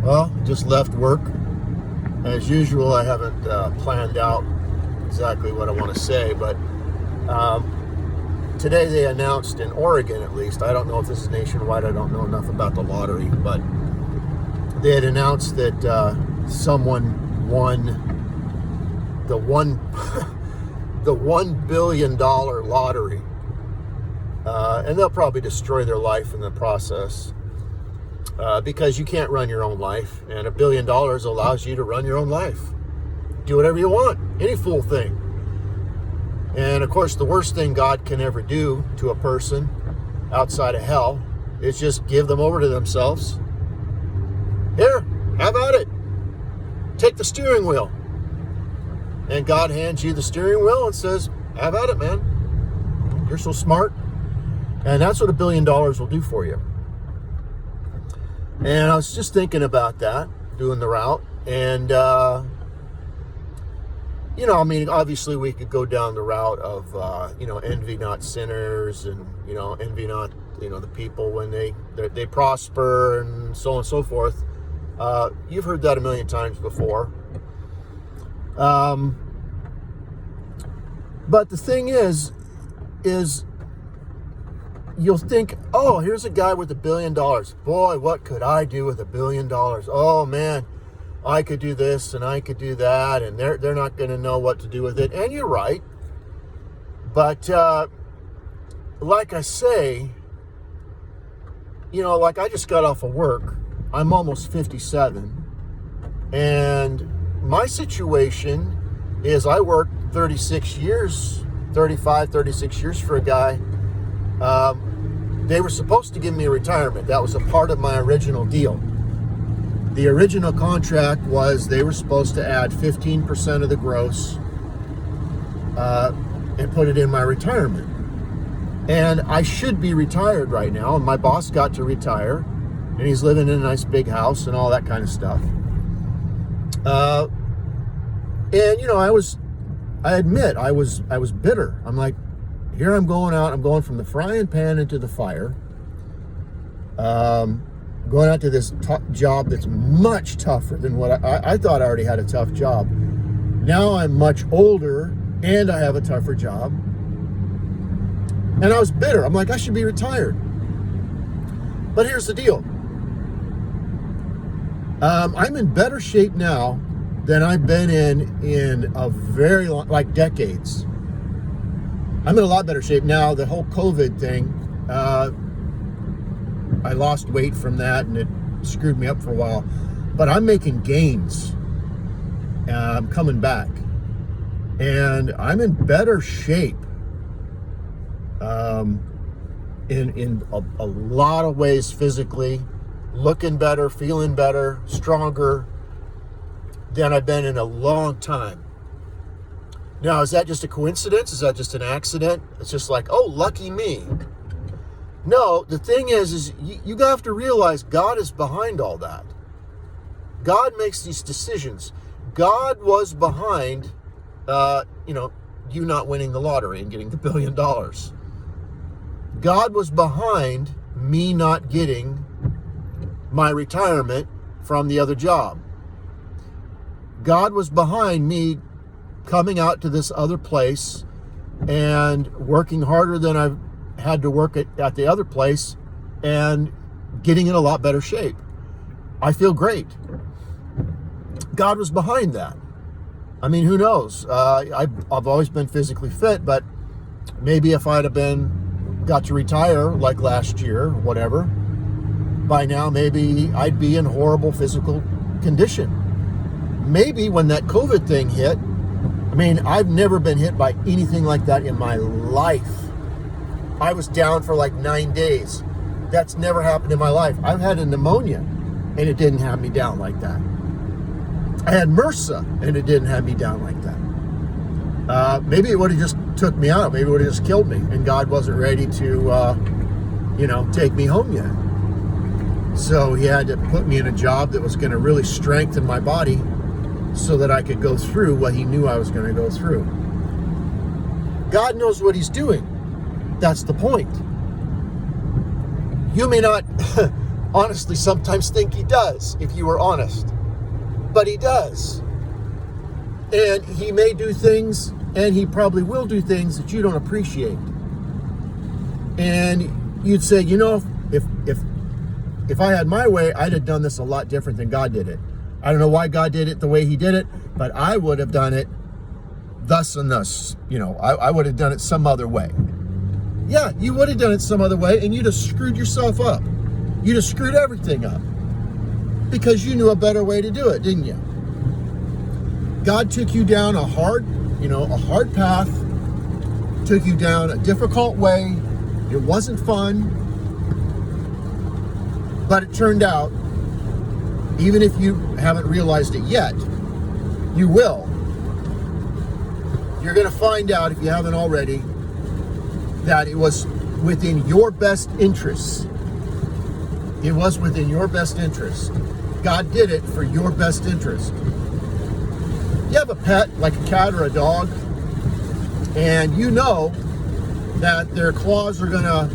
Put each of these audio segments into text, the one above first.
Well, just left work. As usual, I haven't planned out exactly what I want to say, but today they announced in Oregon, at least, I don't know if this is nationwide, I don't know enough about the lottery, but they had announced that someone won the $1 billion lottery. And they'll probably destroy their life in the process. Because you can't run your own life, and $1 billion allows you to run your own life. Do whatever you want, any fool thing. And of course, the worst thing God can ever do to a person outside of hell is just give them over to themselves. Here, have at it. Take the steering wheel. And God hands you the steering wheel and says, have at it, man. You're so smart. And that's what $1 billion will do for you. And I was just thinking about that, doing the route. And, obviously we could go down the route of, envy not sinners and, envy not, the people when they prosper and so on and so forth. You've heard that a million times before. But the thing is you'll think, oh, here's a guy with $1 billion. Boy, what could I do with $1 billion? Oh, man, I could do this and I could do that, and they're not going to know what to do with it. And you're right. But like I say, like I just got off of work. I'm almost 57. And my situation is I worked 36 years for a guy. They were supposed to give me a retirement. That was a part of my original deal. The original contract was they were supposed to add 15% of the gross and put it in my retirement. And I should be retired right now. And my boss got to retire. And he's living in a nice big house and all that kind of stuff. I admit I was bitter. I'm like, here I'm going from the frying pan into the fire. Going out to this job that's much tougher than what I thought I already had a tough job. Now I'm much older and I have a tougher job. And I was bitter. I'm like, I should be retired. But here's the deal. I'm in better shape now than I've been in a very long, like decades. I'm in a lot better shape now. The whole COVID thing, I lost weight from that and it screwed me up for a while. But I'm making gains. I'm coming back. And I'm in better shape in a lot of ways physically. Looking better, feeling better, stronger than I've been in a long time. Now, is that just a coincidence? Is that just an accident? It's just like, oh, lucky me. No, the thing is you have to realize God is behind all that. God makes these decisions. God was behind, you not winning the lottery and getting the $1 billion. God was behind me not getting my retirement from the other job. God was behind me coming out to this other place and working harder than I've had to work at the other place and getting in a lot better shape. I feel great. God was behind that. I mean, who knows? I've always been physically fit, but maybe if I'd have got to retire like last year or whatever, by now maybe I'd be in horrible physical condition. Maybe when that COVID thing hit, I mean, I've never been hit by anything like that in my life. I was down for like 9 days. That's never happened in my life. I've had a pneumonia and it didn't have me down like that. I had MRSA and it didn't have me down like that. Maybe it would have just took me out. Maybe it would have just killed me and God wasn't ready to, take me home yet. So he had to put me in a job that was going to really strengthen my body so that I could go through what he knew I was going to go through. God knows what he's doing. That's the point. You may not honestly sometimes think he does, if you were honest. But he does. And he may do things, and he probably will do things that you don't appreciate. And you'd say, if I had my way, I'd have done this a lot different than God did it. I don't know why God did it the way he did it, but I would have done it thus and thus. I would have done it some other way. Yeah, you would have done it some other way, and you'd have screwed yourself up. You'd have screwed everything up because you knew a better way to do it, didn't you? God took you down a hard path, took you down a difficult way. It wasn't fun, but it turned out, even if you haven't realized it yet, you will. You're going to find out, if you haven't already, that it was within your best interests. It was within your best interest. God did it for your best interest. You have a pet, like a cat or a dog, and you know that their claws are going to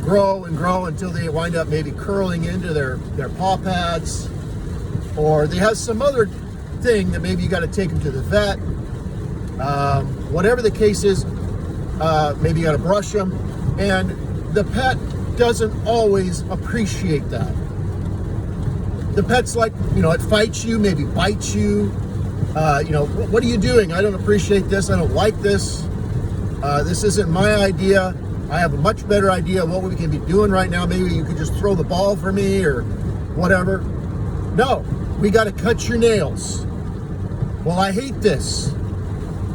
grow and grow until they wind up maybe curling into their paw pads, or they have some other thing that maybe you got to take them to the vet. Whatever the case is, maybe you got to brush them, and the pet doesn't always appreciate that. The pet's like, it fights you, maybe bites you. What are you doing? I don't appreciate this. I don't like this. This isn't my idea. I have a much better idea of what we can be doing right now. Maybe you could just throw the ball for me or whatever. No, we got to cut your nails. Well, I hate this.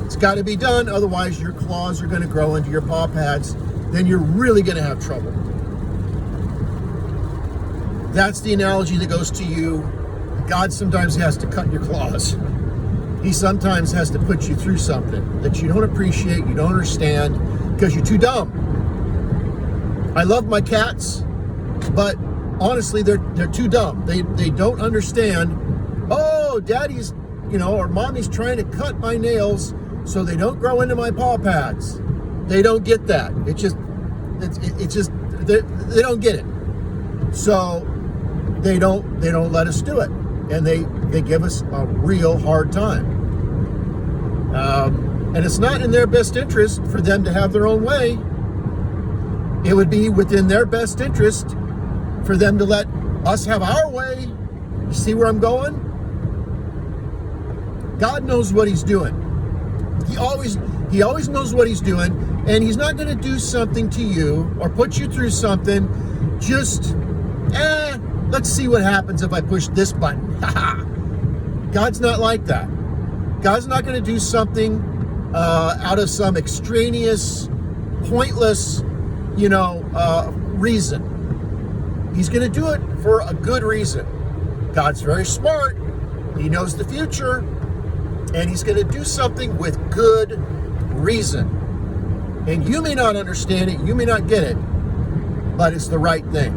It's got to be done. Otherwise, your claws are going to grow into your paw pads. Then you're really going to have trouble. That's the analogy that goes to you. God sometimes has to cut your claws. He sometimes has to put you through something that you don't appreciate, you don't understand, because you're too dumb. I love my cats, but honestly, they're too dumb. They don't understand, daddy's, or mommy's trying to cut my nails so they don't grow into my paw pads. They don't get that. It's just they don't get it. So they don't let us do it. And they give us a real hard time. And it's not in their best interest for them to have their own way. It would be within their best interest for them to let us have our way. You see where I'm going? God knows what he's doing. He always knows what he's doing, and he's not going to do something to you or put you through something just, let's see what happens if I push this button. God's not like that. God's not going to do something out of some extraneous, pointless, reason. He's going to do it for a good reason. God's very smart. He knows the future, and he's going to do something with good reason. And you may not understand it, you may not get it, but it's the right thing.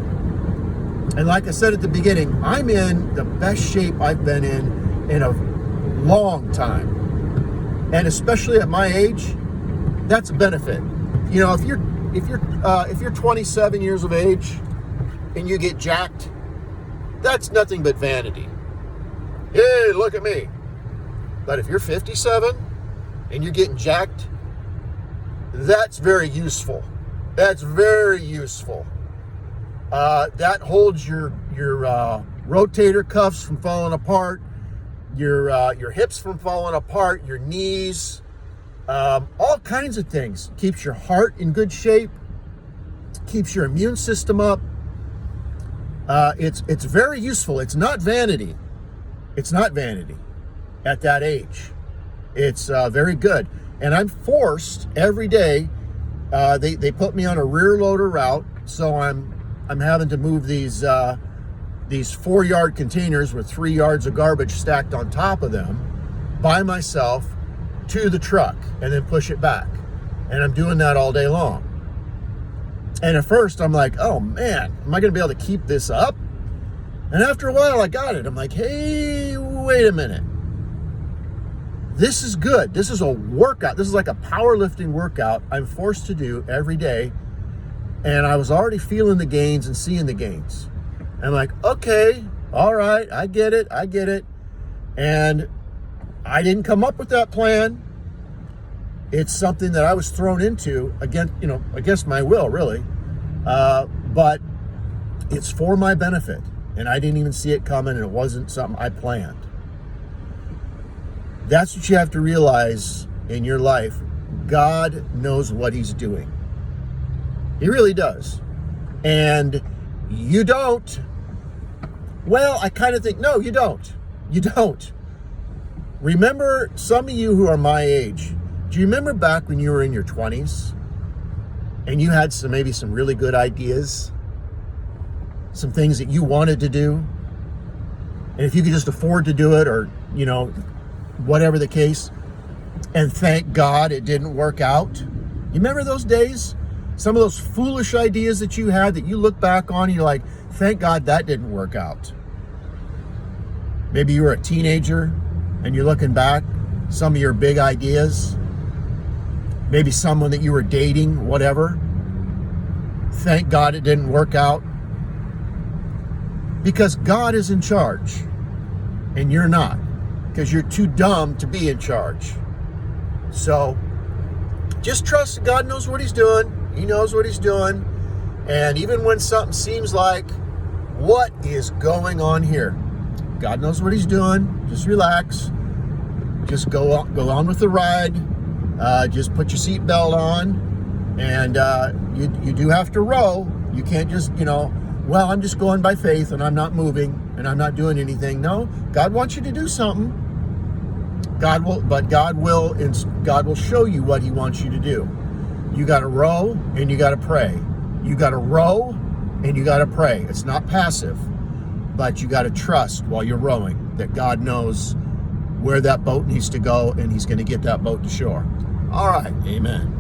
And like I said at the beginning, I'm in the best shape I've been in a long time. And especially at my age, that's a benefit. If you're 27 years of age and you get jacked, that's nothing but vanity. Hey, look at me. But if you're 57 and you're getting jacked, that's very useful. That's very useful. That holds your rotator cuffs from falling apart, your hips from falling apart, your knees, all kinds of things. Keeps your heart in good shape, keeps your immune system up. It's very useful. It's not vanity. It's not vanity at that age. It's very good. And I'm forced every day. They put me on a rear loader route, so I'm having to move these 4-yard containers with 3 yards of garbage stacked on top of them by myself to the truck and then push it back. And I'm doing that all day long. And at first I'm like, oh man, am I going to be able to keep this up? And after a while I got it. I'm like, hey, wait a minute. This is good. This is a workout. This is like a powerlifting workout I'm forced to do every day. And I was already feeling the gains and seeing the gains. And I'm like, okay, all right, I get it. And I didn't come up with that plan. It's something that I was thrown into against my will, really. But it's for my benefit. And I didn't even see it coming, and it wasn't something I planned. That's what you have to realize in your life. God knows what he's doing. He really does. And you don't. Well, I kind of think, no, you don't. You don't. Remember, some of you who are my age, do you remember back when you were in your 20s and you had maybe some really good ideas, some things that you wanted to do, and if you could just afford to do it, or, whatever the case, and thank God it didn't work out? You remember those days? Some of those foolish ideas that you had that you look back on and you're like, thank God that didn't work out. Maybe you were a teenager and you're looking back, some of your big ideas, maybe someone that you were dating, whatever. Thank God it didn't work out. Because God is in charge and you're not, because you're too dumb to be in charge. So just trust that God knows what he's doing. He knows what he's doing. And even when something seems like, what is going on here? God knows what he's doing. Just relax. Just go on with the ride. Just put your seatbelt on. And you do have to row. You can't just, well, I'm just going by faith and I'm not moving and I'm not doing anything. No, God wants you to do something. God will show you what he wants you to do. You got to row and you got to pray. You got to row and you got to pray. It's not passive, but you got to trust while you're rowing that God knows where that boat needs to go and he's going to get that boat to shore. All right. Amen.